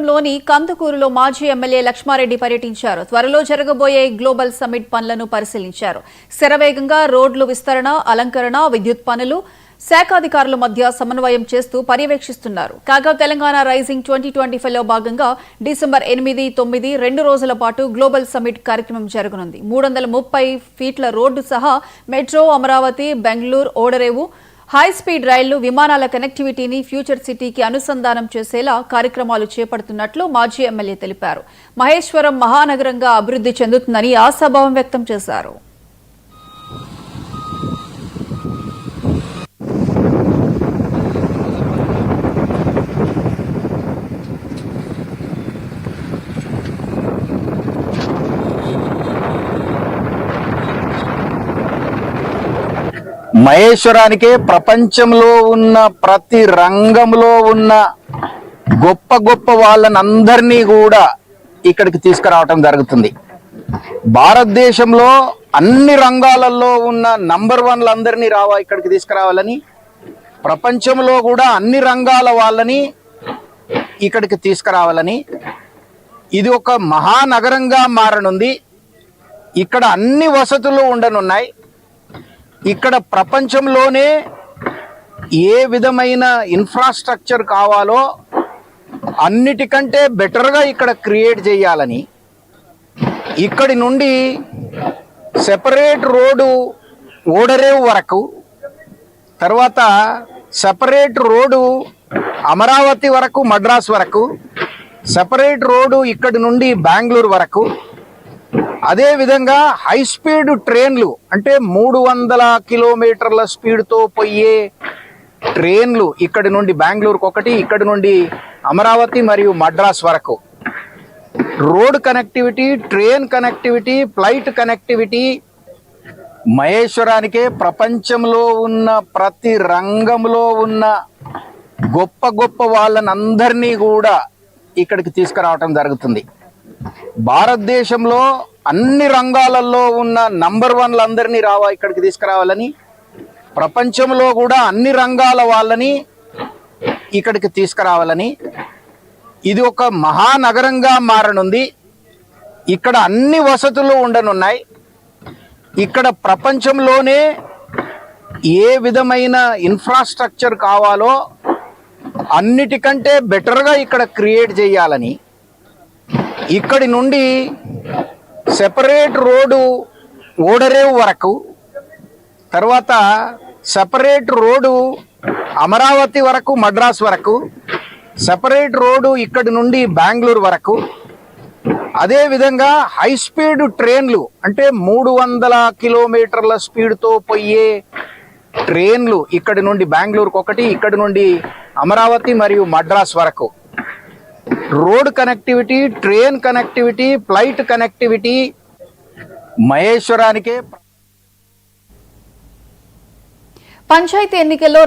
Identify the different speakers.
Speaker 1: రాష్ట్రంలోని కందుకూరులో మాజీ ఎమ్మెల్యే లక్ష్మారెడ్డి పర్యటించారు. త్వరలో జరగబోయే గ్లోబల్ సమ్మిట్ పనులను పరిశీలించారు. శరవేగంగా రోడ్లు విస్తరణ, అలంకరణ, విద్యుత్ పనులు శాఖాధికారుల మధ్య సమన్వయం చేస్తూ పర్యవేక్షిస్తున్నారు. కాగా తెలంగాణ రైజింగ్ 2025లో భాగంగా డిసెంబర్ 8, 9 2 రోజుల పాటు గ్లోబల్ సమ్మిట్ కార్యక్రమం జరగనుంది. 330 ఫీట్ల రోడ్డు సహా మెట్రో, అమరావతి, బెంగళూరు, ఓడరేవు, హై స్పీడ్ రైళ్లు, విమానాల కనెక్టివిటీని ఫ్యూచర్ సిటీకి అనుసంధానం చేసేలా కార్యక్రమాలు చేపడుతున్నట్లు మాజీ ఎమ్మెల్యే తెలిపారు. మహేశ్వరం మహానగరంగా అభివృద్ధి చెందుతుందని ఆశాభావం వ్యక్తం చేశారు.
Speaker 2: మహేశ్వరానికే ప్రపంచంలో ఉన్న ప్రతి రంగంలో ఉన్న గొప్ప గొప్ప వాళ్ళనందరినీ కూడా ఇక్కడికి తీసుకురావటం జరుగుతుంది. భారతదేశంలో అన్ని రంగాలలో ఉన్న నంబర్ 1లందరినీ ఇక్కడికి తీసుకురావాలని, ప్రపంచంలో కూడా అన్ని రంగాల వాళ్ళని ఇక్కడికి తీసుకురావాలని, ఇది ఒక మహానగరంగా మారనుంది. ఇక్కడ అన్ని వసతులు ఉండనున్నాయి. ఇక్కడ ప్రపంచంలోనే ఏ విధమైన ఇన్ఫ్రాస్ట్రక్చర్ కావాలో అన్నిటికంటే బెటర్గా ఇక్కడ క్రియేట్ చేయాలని, ఇక్కడి నుండి సెపరేట్ రోడ్డు ఓడరేవు వరకు, తర్వాత సెపరేట్ రోడ్డు అమరావతి వరకు, మద్రాస్ వరకు, సెపరేట్ రోడ్డు ఇక్కడి నుండి బెంగళూరు వరకు, అదే విధంగా హై స్పీడ్ ట్రైన్లు అంటే 300 కిలోమీటర్ల స్పీడ్తో పోయే ట్రైన్లు ఇక్కడి నుండి బెంగళూరుకు ఒకటి, ఇక్కడి నుండి అమరావతి మరియు మద్రాస్ వరకు, road connectivity, train connectivity, flight connectivity మహేశ్వరానికే ప్రపంచంలో ఉన్న ప్రతి రంగంలో ఉన్న గొప్ప గొప్ప వాళ్ళనందరినీ కూడా ఇక్కడికి తీసుకురావటం జరుగుతుంది. భారతదేశంలో అన్ని రంగాలలో ఉన్న నంబర్ 1లందరినీ ఇక్కడికి తీసుకురావాలని, ప్రపంచంలో కూడా అన్ని రంగాల వాళ్ళని ఇక్కడికి తీసుకురావాలని, ఇది ఒక మహానగరంగా మారనుంది. ఇక్కడ అన్ని వసతులు ఉండనున్నాయి. ఇక్కడ ప్రపంచంలోనే ఏ విధమైన ఇన్ఫ్రాస్ట్రక్చర్ కావాలో అన్నిటికంటే బెటర్గా ఇక్కడ క్రియేట్ చేయాలని, ఇక్కడి నుండి సెపరేట్ రోడ్డు ఓడరేవు వరకు, తర్వాత సెపరేట్ రోడ్డు అమరావతి వరకు, మద్రాస్ వరకు, సెపరేట్ రోడ్డు ఇక్కడి నుండి బెంగళూరు వరకు, అదే విధంగా హై స్పీడ్ ట్రైన్లు అంటే 300 కిలోమీటర్ల స్పీడ్తో పోయే ట్రైన్లు ఇక్కడి నుండి బెంగళూరుకు ఒకటి, ఇక్కడి నుండి అమరావతి మరియు మద్రాస్ వరకు, road connectivity, train connectivity, flight connectivity మహేశ్వరానికే.
Speaker 1: పంచాయతీ ఎన్నికల్లో